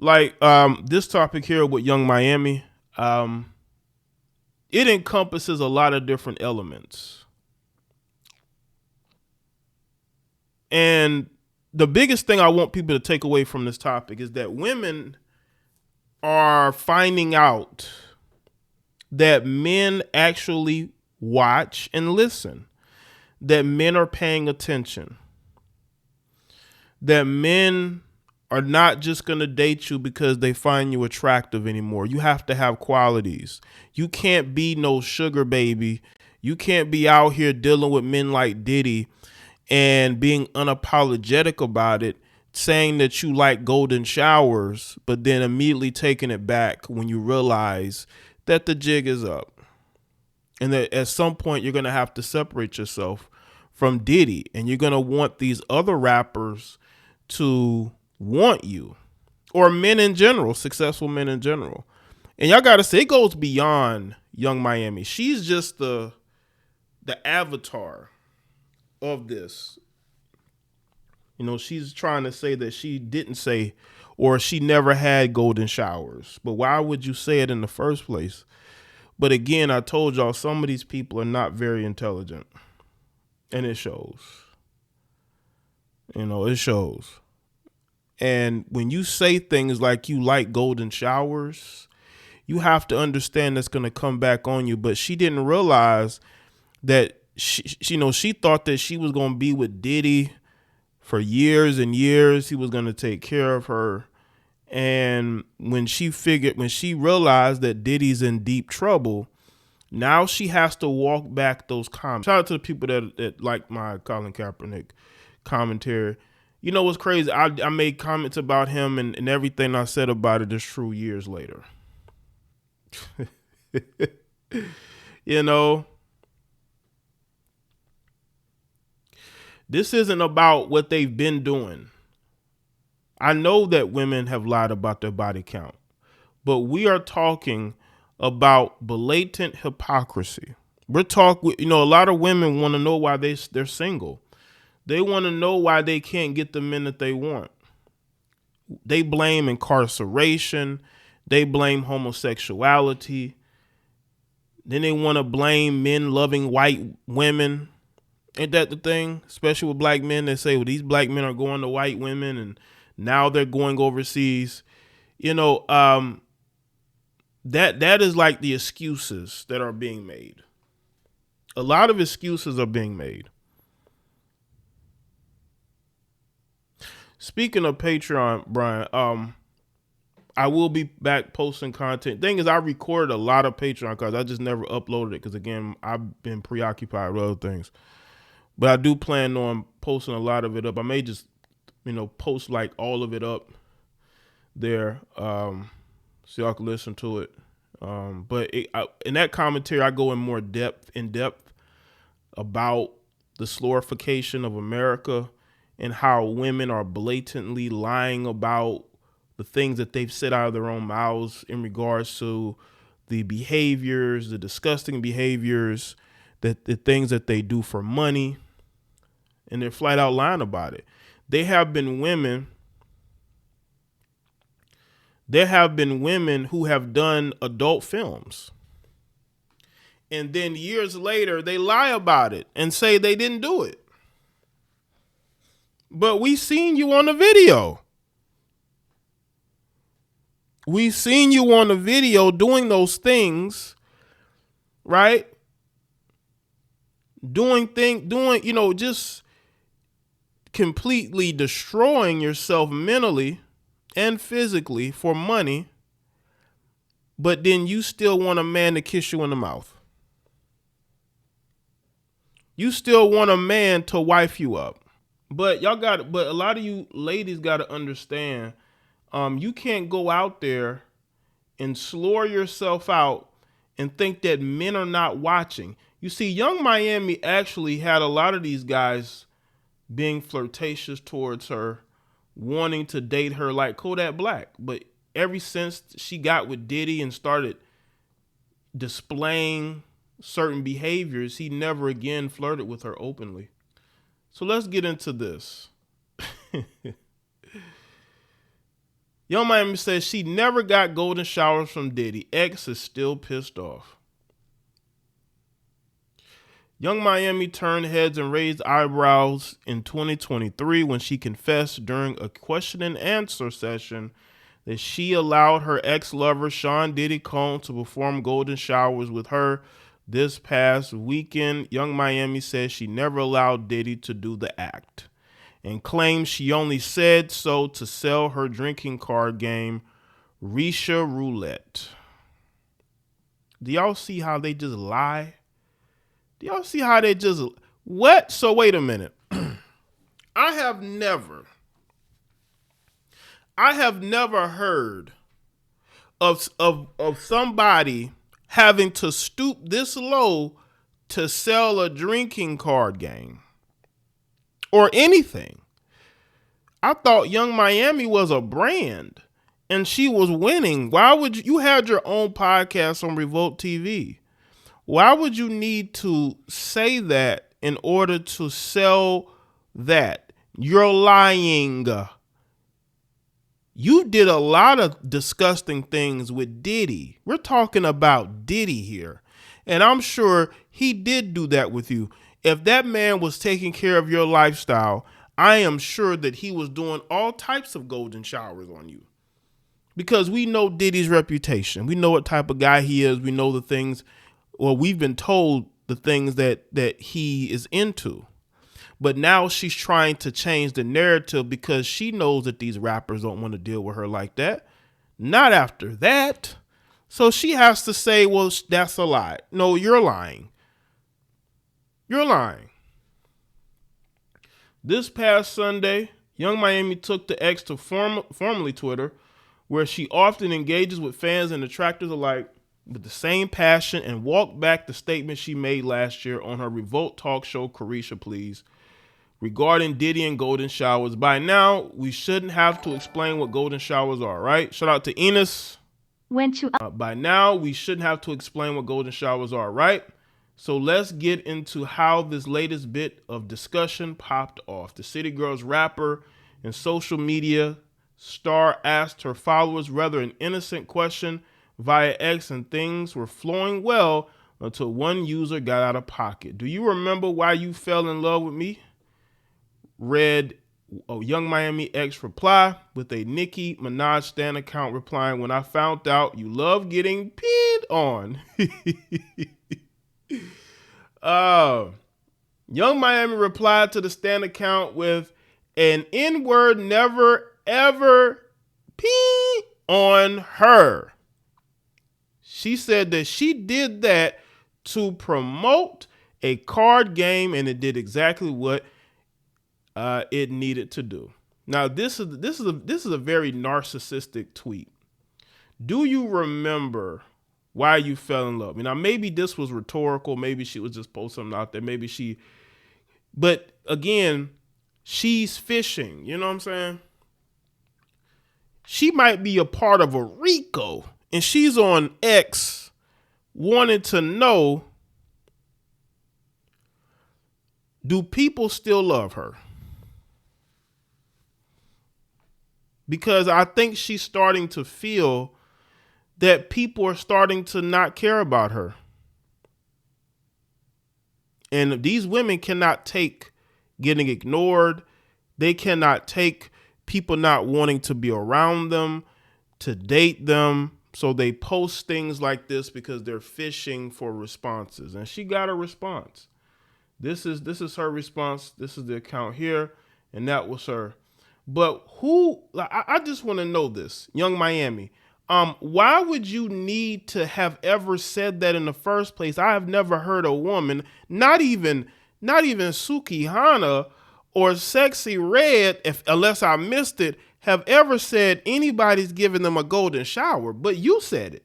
This topic here with Young Miami, it encompasses a lot of different elements. And the biggest thing I want people to take away from this topic is that women are finding out that men actually watch and listen, that men are paying attention, that men are not just going to date you because they find you attractive anymore. You have to have qualities. You can't be no sugar baby. You can't be out here dealing with men like Diddy and being unapologetic about it, saying that you like golden showers, but then immediately taking it back when you realize that the jig is up. And that at some point you're going to have to separate yourself from Diddy, and you're going to want these other rappers to want you, or men in general, successful men in general. And y'all got to say, it goes beyond Young Miami. She's just the avatar of this. You know, she's trying to say that she didn't say, or she never had golden showers. But why would you say it in the first place? But again, I told y'all, some of these people are not very intelligent. And it shows. You know, it shows. And when you say things like you like golden showers, you have to understand that's going to come back on you. But she didn't realize that she thought that she was going to be with Diddy for years and years. He was going to take care of her. And when she realized that Diddy's in deep trouble, now she has to walk back those comments. Shout out to the people that like my Colin Kaepernick commentary. You know what's crazy? I made comments about him, and everything I said about it is true years later. You know, this isn't about what they've been doing. I know that women have lied about their body count, but we are talking about blatant hypocrisy. We're talking, a lot of women want to know why they're single. They want to know why they can't get the men that they want. They blame incarceration. They blame homosexuality. Then they want to blame men loving white women. Ain't that the thing? Especially with black men, they say, well, these black men are going to white women and now they're going overseas. That is like the excuses that are being made. A lot of excuses are being made. Speaking of Patreon, Brian, I will be back posting content. Thing is, I recorded a lot of Patreon because I just never uploaded it because, again, I've been preoccupied with other things. But I do plan on posting a lot of it up. I may just, post like all of it up there so y'all can listen to it. But in that commentary, I go in more depth about the slorification of America and how women are blatantly lying about the things that they've said out of their own mouths in regards to the behaviors, the disgusting behaviors, the things that they do for money, and they're flat out lying about it. There have been women who have done adult films, and then years later they lie about it and say they didn't do it. But we seen you on the video. We seen you on the video doing those things, right? Just completely destroying yourself mentally and physically for money. But then you still want a man to kiss you in the mouth. You still want a man to wife you up. But a lot of you ladies got to understand, you can't go out there and slur yourself out and think that men are not watching. You see, Young Miami actually had a lot of these guys being flirtatious towards her, wanting to date her like Kodak Black. But ever since she got with Diddy and started displaying certain behaviors, he never again flirted with her openly. So let's get into this. Young Miami says she never got golden showers from Diddy. Ex is still pissed off. Young Miami turned heads and raised eyebrows in 2023 when she confessed during a question and answer session that she allowed her ex-lover Sean Diddy Combs to perform golden showers with her this past weekend. Young Miami says she never allowed Diddy to do the act and claims she only said so to sell her drinking card game, Risha Roulette. Do y'all see how they just lie? Do y'all see how they just... What? So wait a minute. I have never heard of somebody having to stoop this low to sell a drinking card game or anything. I thought Young Miami was a brand and she was winning. Why would you had your own podcast on Revolt TV? Why would you need to say that in order to sell that? You're lying. You did a lot of disgusting things with Diddy. We're talking about Diddy here. And I'm sure he did do that with you. If that man was taking care of your lifestyle, I am sure that he was doing all types of golden showers on you. Because we know Diddy's reputation. We know what type of guy he is. We know the things, or we've been told the things that he is into. But now she's trying to change the narrative because she knows that these rappers don't want to deal with her like that. Not after that. So she has to say, well, that's a lie. No, you're lying. You're lying. This past Sunday, Young Miami took the X to formerly Twitter, where she often engages with fans and detractors alike with the same passion, and walked back the statement she made last year on her Revolt talk show, Carisha Please, regarding Diddy and golden showers. By now, we shouldn't have to explain what golden showers are, right? Shout out to Enos. By now, we shouldn't have to explain what golden showers are, right? So let's get into how this latest bit of discussion popped off. The City Girls rapper and social media star asked her followers rather an innocent question via X, and things were flowing well until one user got out of pocket. Do you remember why you fell in love with me? Read Young Miami X reply with a Nicki Minaj stan account replying, when I found out you love getting peed on. Young Miami replied to the stan account with an N-word never ever pee on her. She said that she did that to promote a card game, and it did exactly what it needed to do. Now, this is a very narcissistic tweet. Do you remember why you fell in love? Now, maybe this was rhetorical. Maybe she was just posting something out there. But again, she's fishing. You know what I'm saying? She might be a part of a RICO, and she's on X wanting to know, do people still love her? Because I think she's starting to feel that people are starting to not care about her. And these women cannot take getting ignored. They cannot take people not wanting to be around them, to date them. So they post things like this because they're fishing for responses. And she got a response. This is her response. This is the account here. And that was her. But I just want to know this, Young Miami. Why would you need to have ever said that in the first place? I have never heard a woman, not even Suki Hana or Sexy Red, unless I missed it, have ever said anybody's giving them a golden shower. But you said it.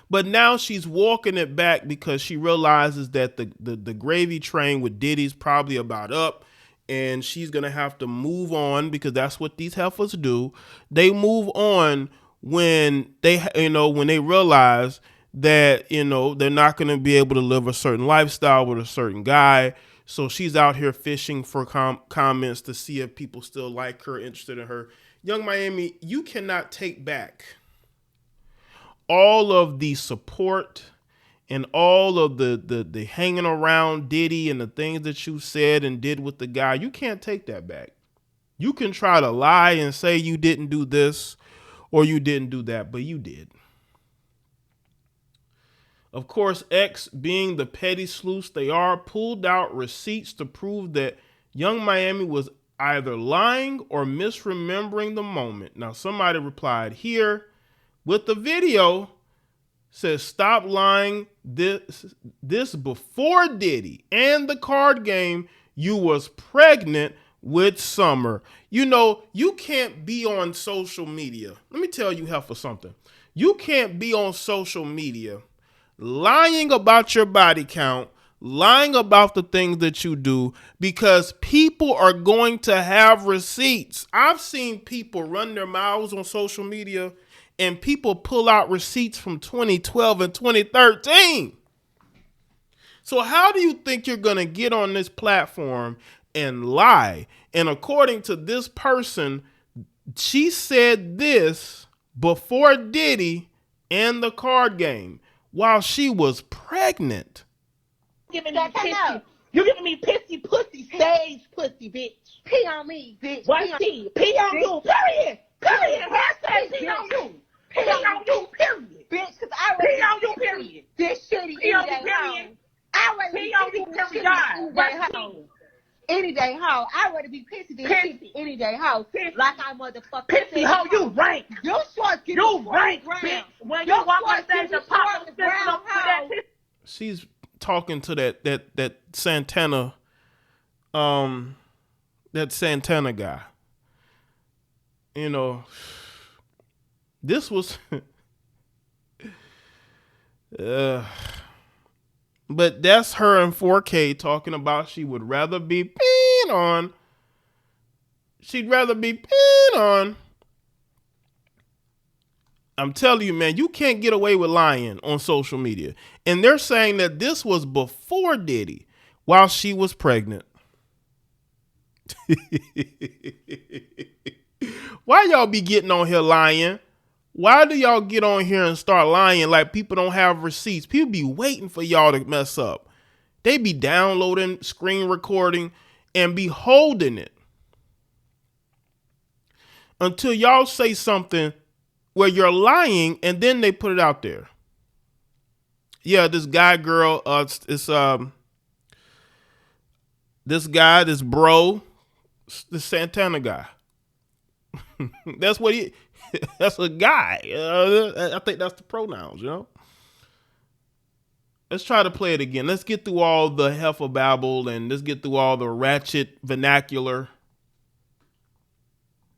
But now she's walking it back because she realizes that the gravy train with Diddy's probably about up. And she's going to have to move on because that's what these heifers do. They move on when they realize that, they're not going to be able to live a certain lifestyle with a certain guy. So she's out here fishing for comments to see if people still like her, interested in her. Young Miami, you cannot take back all of the support and all of the hanging around Diddy and the things that you said and did with the guy. You can't take that back. You can try to lie and say you didn't do this or you didn't do that, but you did. Of course, X, being the petty sleuths they are, pulled out receipts to prove that Young Miami was either lying or misremembering the moment. Now, somebody replied here with the video, says, stop lying. This before Diddy and the card game, you was pregnant with Summer. You know, you can't be on social media. Let me tell you heifer something. You can't be on social media lying about your body count, lying about the things that you do, because people are going to have receipts. I've seen people run their mouths on social media and people pull out receipts from 2012 and 2013. So how do you think you're going to get on this platform and lie? And according to this person, she said this before Diddy and the card game while she was pregnant. Giving me pissy. You giving me pissy pussy, stage pussy, bitch. Pee on me, bitch. What? Pee on you, period. Period. Hashtag pee on you. Pee on you, period. Bitch, cause I pee on you, period. This shitty pee on you, period. I pee on you, period. Any day hoe. I'd rather be pissy than pissy. Any day hoe. Like I motherfucking pissy hoe, you rank. You short get you rank, bitch. When you walk on stage and pop up that pissy. She's talking to that Santana, that Santana guy. You know, this was, but that's her in 4K talking about she would rather be peed on. She'd rather be peed on. I'm telling you, man, you can't get away with lying on social media. And they're saying that this was before Diddy while she was pregnant. Why y'all be getting on here lying? Why do y'all get on here and start lying like people don't have receipts? People be waiting for y'all to mess up. They be downloading, screen recording, and be holding it until y'all say something where you're lying, and then they put it out there. Yeah, this guy, girl, this guy, this bro, the Santana guy. That's what he. That's a guy. I think that's the pronouns. You know. Let's try to play it again. Let's get through all the heifer babble and let's get through all the ratchet vernacular.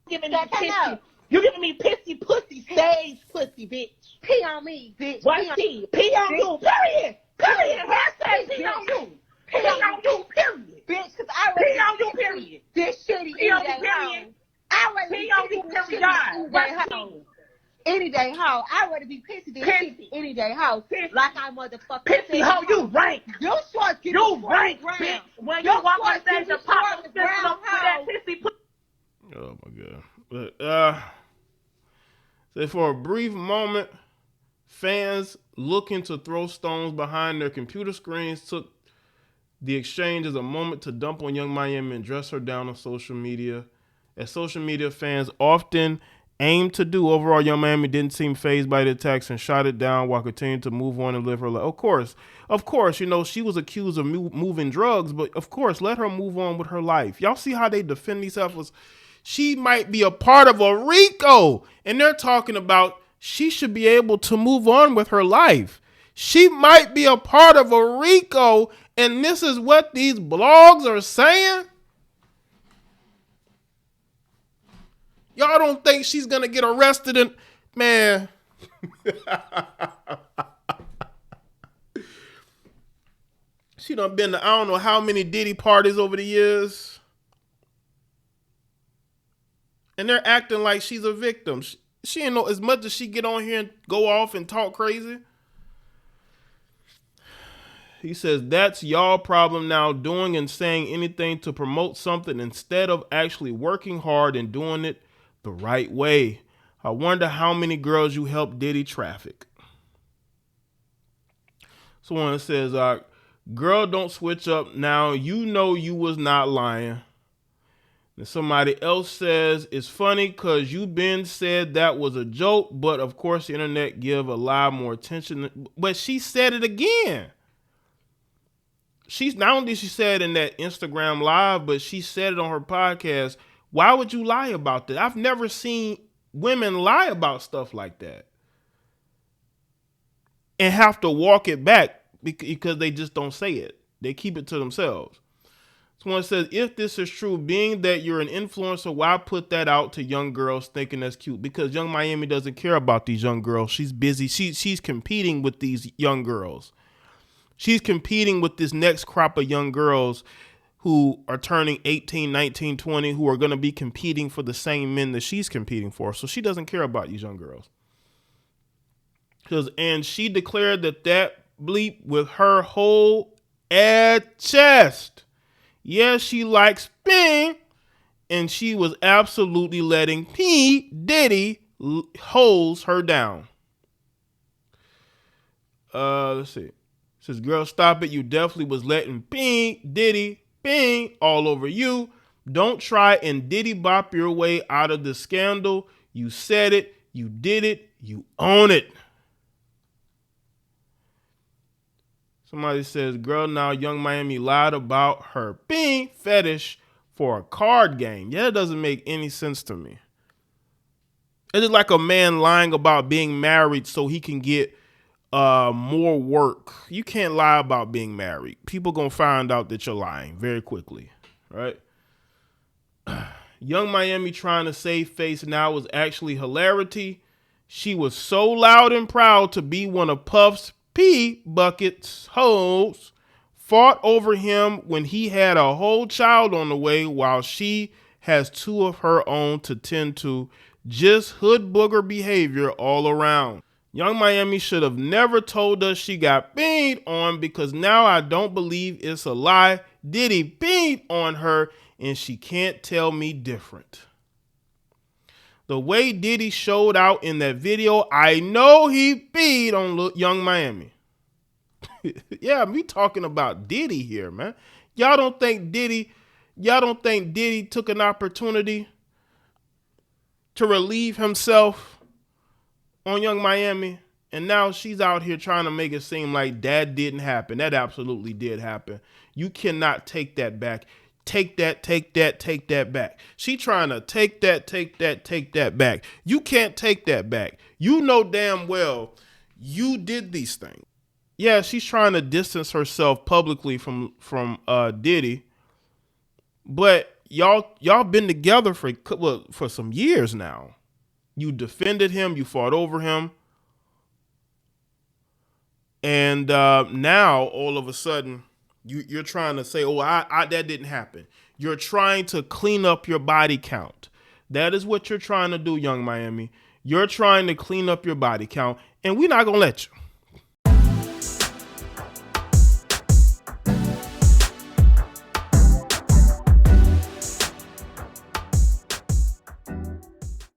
Giving me pissy. You giving me pissy pussy, stage pussy, bitch. Pee on me, bitch. What? Pee on you, period. Period. Hashtag pee on you. Pee on you, period. Bitch, cause I pee on you, period. This shitty pee on you, period. I pee on you, period. Any day hoe. I'd rather be pissy than pissy. Any day hoe. Like I motherfucking pissy hoe, you rank. You short get you rank, bitch. When you walk on stage and pop up with that pissy pussy. Oh my god. But so for a brief moment, fans looking to throw stones behind their computer screens took the exchange as a moment to dump on Young Miami and dress her down on social media. As social media fans often aim to do, overall, Young Miami didn't seem fazed by the attacks and shot it down while continuing to move on and live her life. Of course, you know, she was accused of moving drugs, but of course, let her move on with her life. Y'all see how they defend these efforts? She might be a part of a RICO, and they're talking about she should be able to move on with her life. She might be a part of a RICO, and this is what these blogs are saying? Y'all don't think she's going to get arrested? And man, she done been to I don't know how many Diddy parties over the years. And they're acting like she's a victim. She ain't know, as much as she get on here and go off and talk crazy. He says, that's y'all problem now, doing and saying anything to promote something instead of actually working hard and doing it the right way. I wonder how many girls you helped Diddy traffic. Someone says, girl, don't switch up now. You know you was not lying. And somebody else says, it's funny because you been said that was a joke, but of course the internet give a lot more attention. But she said it again. She's not only she said in that Instagram live, but she said it on her podcast. Why would you lie about that? I've never seen women lie about stuff like that and have to walk it back because they just don't say it. They keep it to themselves. Someone says, if this is true, being that you're an influencer, why put that out to young girls thinking that's cute? Because Young Miami doesn't care about these young girls. She's busy. She's competing with these young girls. She's competing with this next crop of young girls who are turning 18, 19, 20, who are going to be competing for the same men that she's competing for. So she doesn't care about these young girls. And she declared that bleep with her whole ass chest. Yes, she likes Bing, and she was absolutely letting P. Diddy hose her down. Let's see. It says, girl, stop it. You definitely was letting P. Diddy Bing all over you. Don't try and Diddy bop your way out of the scandal. You said it. You did it. You own it. Somebody says, girl, now Young Miami lied about her Bing fetish for a card game. Yeah, that doesn't make any sense to me. It's just like a man lying about being married so he can get more work. You can't lie about being married. People gonna find out that you're lying very quickly, right? Young Miami trying to save face now was actually hilarity. She was so loud and proud to be one of Puff's P. Bucket's hoes, fought over him when he had a whole child on the way while she has two of her own to tend to. Just hood booger behavior all around. Young Miami should have never told us she got beat on, because now I don't believe it's a lie. Diddy beat on her and she can't tell me different. The way Diddy showed out in that video, I know he beat on Young Miami. Yeah, we talking about Diddy here, man. Y'all don't think Diddy took an opportunity to relieve himself on Young Miami? And now she's out here trying to make it seem like that didn't happen. That absolutely did happen. You cannot take that back. Take that back. She trying to take that back. You can't take that back. You know damn well you did these things. Yeah, she's trying to distance herself publicly from Diddy, but y'all been together for some years now. You defended him, you fought over him, and now all of a sudden you're trying to say, "Oh, I that didn't happen." You're trying to clean up your body count. That is what you're trying to do, Young Miami. You're trying to clean up your body count, and we're not gonna let you.